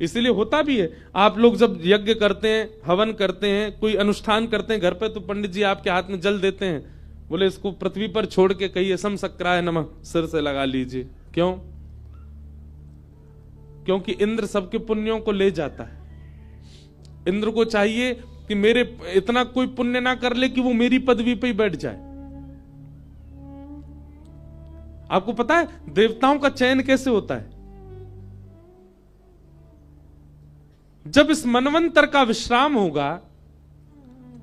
इसीलिए होता भी है। आप लोग जब यज्ञ करते हैं, हवन करते हैं, कोई अनुष्ठान करते हैं घर पे, तो पंडित जी आपके हाथ में जल देते हैं, बोले इसको पृथ्वी पर छोड़ के कहिए सम शक्राय नमः, सिर से लगा लीजिए। क्यों? क्योंकि इंद्र सबके पुण्यों को ले जाता है। इंद्र को चाहिए कि मेरे इतना कोई पुण्य ना कर ले कि वो मेरी पदवी पे ही बैठ जाए। आपको पता है देवताओं का चयन कैसे होता है? जब इस मनवंतर का विश्राम होगा,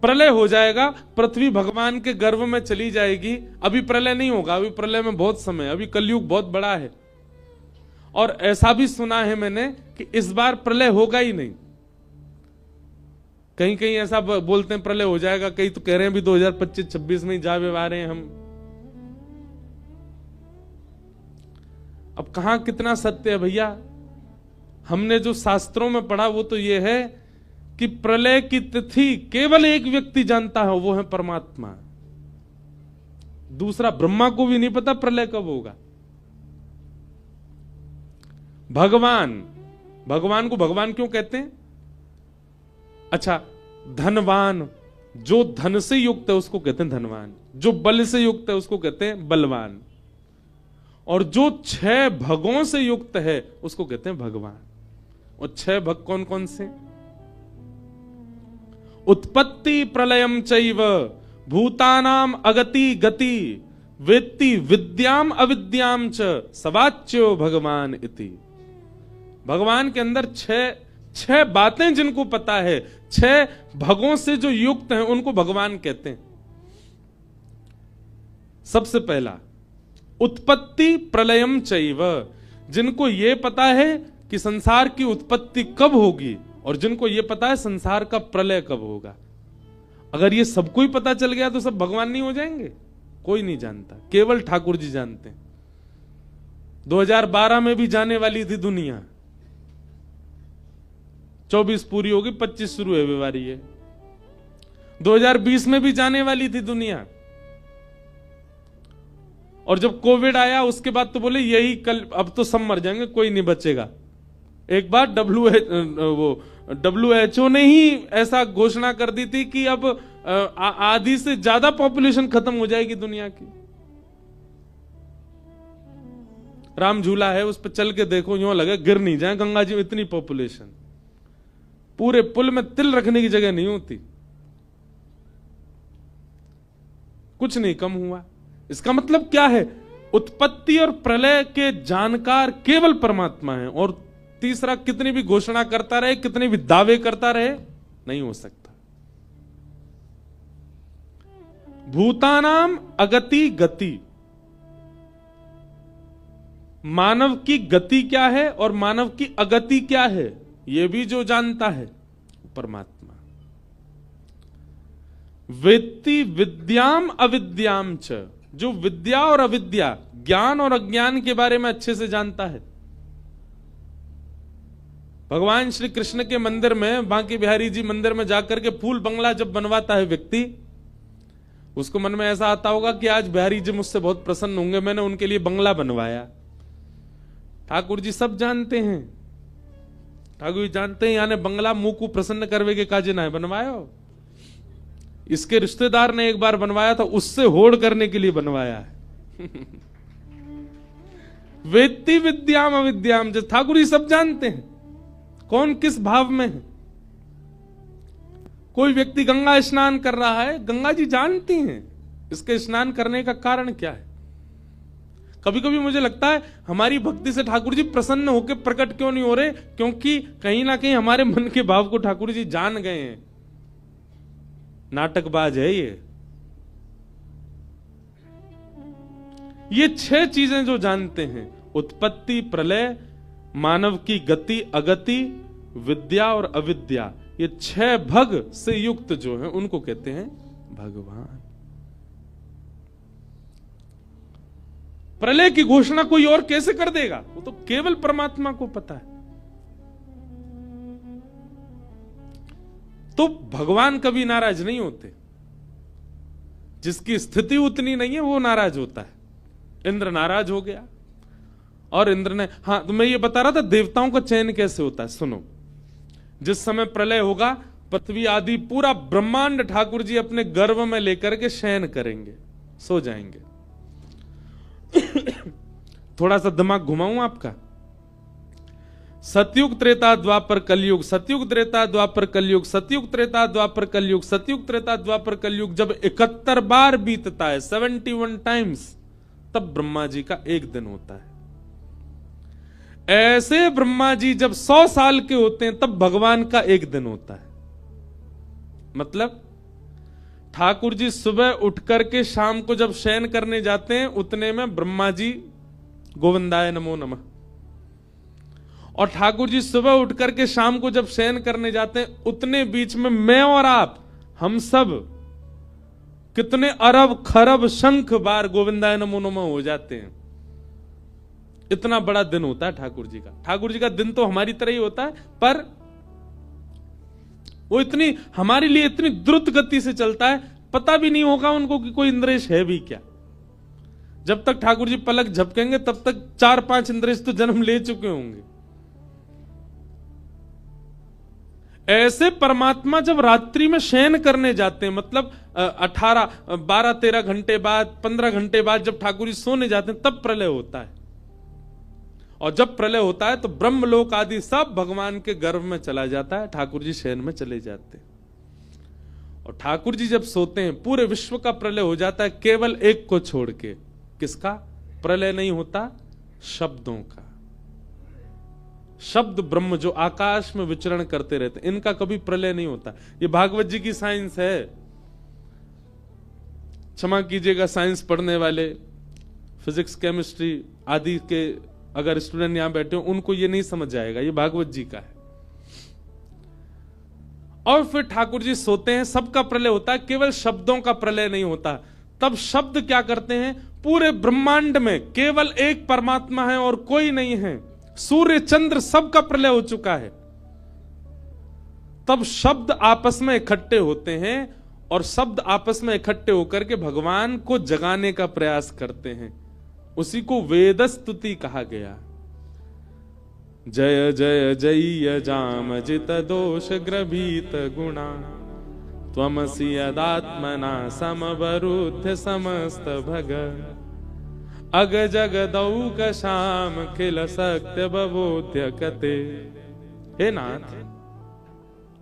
प्रलय हो जाएगा, पृथ्वी भगवान के गर्भ में चली जाएगी। अभी प्रलय नहीं होगा, अभी प्रलय में बहुत समय, अभी कलयुग बहुत बड़ा है। और ऐसा भी सुना है मैंने कि इस बार प्रलय होगा ही नहीं। कहीं कहीं ऐसा बोलते हैं प्रलय हो जाएगा, कहीं तो कह रहे हैं भी 2025-26 में ही जा व्यवहार हैं हम। अब कहां कितना सत्य है भैया? हमने जो शास्त्रों में पढ़ा वो तो ये है कि प्रलय की तिथि केवल एक व्यक्ति जानता है, वो है परमात्मा। दूसरा ब्रह्मा को भी नहीं पता प्रलय कब होगा। भगवान को भगवान क्यों कहते हैं? अच्छा, धनवान, जो धन से युक्त है उसको कहते हैं धनवान, जो बल से युक्त है उसको कहते हैं बलवान, और जो 6 भगों से युक्त है उसको कहते हैं भगवान। और 6 भग कौन कौन से? उत्पत्ति प्रलयम चैव भूतानाम अगति गति वेत्ति विद्याम अविद्याम च सवाच्यो भगवान इति। भगवान के अंदर 6 बातें जिनको पता है, 6 भगों से जो युक्त हैं उनको भगवान कहते हैं। सबसे पहला उत्पत्ति प्रलयम चैव, जिनको यह पता है कि संसार की उत्पत्ति कब होगी, और जिनको यह पता है संसार का प्रलय कब होगा। अगर ये सबको ही पता चल गया तो सब भगवान नहीं हो जाएंगे? कोई नहीं जानता, केवल ठाकुर जी जानते हैं। 2012 में भी जाने वाली थी दुनिया, 24 पूरी होगी, 25 शुरू है बीमारी है। 2020 में भी जाने वाली थी दुनिया, और जब कोविड आया उसके बाद तो बोले यही कल, अब तो सब मर जाएंगे, कोई नहीं बचेगा। एक बार WHO ने ही ऐसा घोषणा कर दी थी कि अब आधी से ज्यादा पॉपुलेशन खत्म हो जाएगी दुनिया की। राम झूला है, उस पर चल के देखो, यूं लगे गिर नहीं जाए गंगा जी में, इतनी पॉपुलेशन। पूरे पुल में तिल रखने की जगह नहीं होती। कुछ नहीं कम हुआ। इसका मतलब क्या है? उत्पत्ति और प्रलय के जानकार केवल परमात्मा है। और तीसरा, कितनी भी घोषणा करता रहे, कितने भी दावे करता रहे, नहीं हो सकता। भूतानाम अगति गति, मानव की गति क्या है और मानव की अगति क्या है, यह भी जो जानता है परमात्मा। वेत्ति विद्याम अविद्याम च, जो विद्या और अविद्या, ज्ञान और अज्ञान के बारे में अच्छे से जानता है। भगवान श्री कृष्ण के मंदिर में, बांके बिहारी जी मंदिर में जाकर के फूल बंगला जब बनवाता है व्यक्ति, उसको मन में ऐसा आता होगा कि आज बिहारी जी मुझसे बहुत प्रसन्न होंगे, मैंने उनके लिए बंगला बनवाया। ठाकुर जी सब जानते हैं, ठाकुर जी जानते हैं यानी बंगला मुंह को प्रसन्न करवे के काजे ना है बनवायो। इसके रिश्तेदार ने एक बार बनवाया था, उससे होड़ करने के लिए बनवाया है। वेत्ति विद्याम अविद्याम, जो ठाकुर जी सब जानते हैं कौन किस भाव में है। कोई व्यक्ति गंगा स्नान कर रहा है, गंगा जी जानती हैं इसके स्नान करने का कारण क्या है। कभी कभी मुझे लगता है हमारी भक्ति से ठाकुर जी प्रसन्न होकर प्रकट क्यों नहीं हो रहे, क्योंकि कहीं ना कहीं हमारे मन के भाव को ठाकुर जी जान गए हैं। नाटकबाज है ये 6 चीजें जो जानते हैं, उत्पत्ति प्रलय, मानव की गति अगति, विद्या और अविद्या, ये 6 भग से युक्त जो हैं उनको कहते हैं भगवान। प्रलय की घोषणा कोई और कैसे कर देगा? वो तो केवल परमात्मा को पता है। तो भगवान कभी नाराज नहीं होते। जिसकी स्थिति उतनी नहीं है वो नाराज होता है। इंद्र नाराज हो गया और इंद्र ने, हाँ तो मैं ये बता रहा था देवताओं का चयन कैसे होता है, सुनो। जिस समय प्रलय होगा, पृथ्वी आदि पूरा ब्रह्मांड ठाकुर जी अपने गर्भ में लेकर के शयन करेंगे, सो जाएंगे। थोड़ा सा दिमाग घुमाऊं आपका। सतयुग त्रेता द्वापर कलयुग, सतयुग त्रेता द्वापर कलयुग, सतयुग त्रेता द्वापर कलयुग, सतयुग त्रेता द्वापर कलयुग जब 71 बार बीतता है, 71 टाइम्स, तब ब्रह्मा जी का एक दिन होता है। ऐसे ब्रह्मा जी जब 100 साल के होते हैं, तब भगवान का एक दिन होता है। मतलब ठाकुर जी सुबह उठ करके शाम को जब शयन करने जाते हैं, उतने में ब्रह्मा जी गोविंदाय नमो नमः, और ठाकुर जी सुबह उठ करके शाम को जब शयन करने जाते हैं, उतने बीच में मैं और आप, हम सब कितने अरब खरब शंख बार गोविंदाय नमो नमः हो जाते हैं। इतना बड़ा दिन होता है ठाकुर जी का। ठाकुर जी का दिन तो हमारी तरह ही होता है, पर वो इतनी हमारे लिए इतनी द्रुत गति से चलता है, पता भी नहीं होगा उनको कि कोई इंद्रेश है भी क्या। जब तक ठाकुर जी पलक झपकेंगे तब तक 4-5 इंद्रेश तो जन्म ले चुके होंगे। ऐसे परमात्मा जब रात्रि में शयन करने जाते हैं, मतलब 18, 12, 13 घंटे बाद, 15 घंटे बाद जब ठाकुर जी सोने जाते हैं, तब प्रलय होता है। और जब प्रलय होता है तो ब्रह्मलोक आदि सब भगवान के गर्भ में चला जाता है, ठाकुर जी शयन में चले जाते हैं। और ठाकुर जी जब सोते हैं, पूरे विश्व का प्रलय हो जाता है, केवल एक को छोड़ के। किसका प्रलय नहीं होता? शब्दों का। शब्द ब्रह्म जो आकाश में विचरण करते रहते, इनका कभी प्रलय नहीं होता। ये भागवत जी की साइंस है। क्षमा कीजिएगा साइंस पढ़ने वाले, फिजिक्स केमिस्ट्री आदि के अगर स्टूडेंट यहां बैठे हो, उनको ये नहीं समझ आएगा, ये भागवत जी का है। और फिर ठाकुर जी सोते हैं, सबका प्रलय होता है, केवल शब्दों का प्रलय नहीं होता। तब शब्द क्या करते हैं? पूरे ब्रह्मांड में केवल एक परमात्मा है और कोई नहीं है। सूर्य चंद्र सबका प्रलय हो चुका है। तब शब्द आपस में इकट्ठे होते हैं और शब्द आपस में इकट्ठे होकर के भगवान को जगाने का प्रयास करते हैं। उसी को वेद स्तुति कहा गया। जय जय जय जाम जित दोष ग्रभीत गुणा, त्वमसि यदात्मना समवरुद्ध समस्त भग, अग जगदौक शाम खिल सत्य बबोध्य कते। हे नाथ,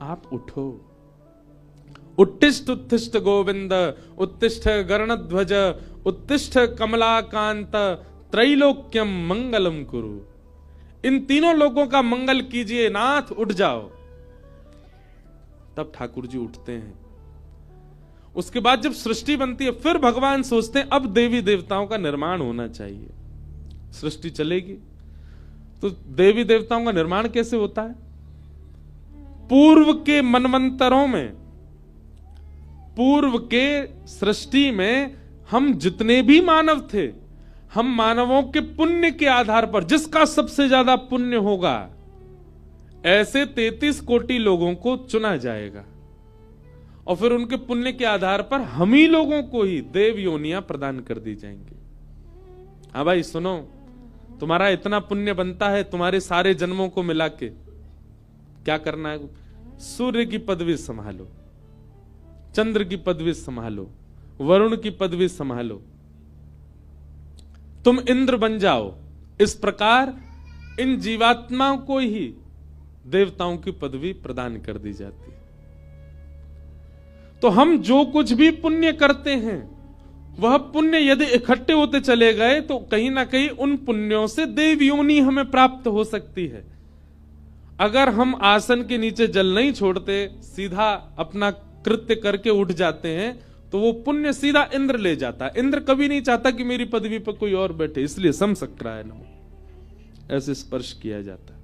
आप उठो। उत्तिष्ठ उत्तिष्ठ गोविंद, उत्तिष्ठ गरुणध्वज, उत्तिष्ठ कमलाकांत, त्रैलोक्यम मंगलम कुरु। इन तीनों लोगों का मंगल कीजिए नाथ, उठ जाओ। तब ठाकुर जी उठते हैं। उसके बाद जब सृष्टि बनती है, फिर भगवान सोचते हैं अब देवी देवताओं का निर्माण होना चाहिए। सृष्टि चलेगी तो देवी देवताओं का निर्माण कैसे होता है? पूर्व के मनवंतरों में, पूर्व के सृष्टि में हम जितने भी मानव थे, हम मानवों के पुण्य के आधार पर, जिसका सबसे ज्यादा पुण्य होगा, ऐसे 33 कोटि लोगों को चुना जाएगा। और फिर उनके पुण्य के आधार पर हम ही लोगों को ही देव योनियां प्रदान कर दी जाएंगी। हाँ भाई सुनो, तुम्हारा इतना पुण्य बनता है, तुम्हारे सारे जन्मों को मिला के क्या करना है? सूर्य की पदवी संभालो, चंद्र की पदवी संभालो, वरुण की पदवी संभालो, तुम इंद्र बन जाओ। इस प्रकार इन जीवात्माओं को ही देवताओं की पदवी प्रदान कर दी जाती है। तो हम जो कुछ भी पुण्य करते हैं, वह पुण्य यदि इकट्ठे होते चले गए तो कहीं ना कहीं उन पुण्यों से देव योनि हमें प्राप्त हो सकती है। अगर हम आसन के नीचे जल नहीं छोड़ते, सीधा अपना कृत्य करके उठ जाते हैं, तो वो पुण्य सीधा इंद्र ले जाता है। इंद्र कभी नहीं चाहता कि मेरी पदवी पर कोई और बैठे, इसलिए समशक्राय नमः ऐसे स्पर्श किया जाता है।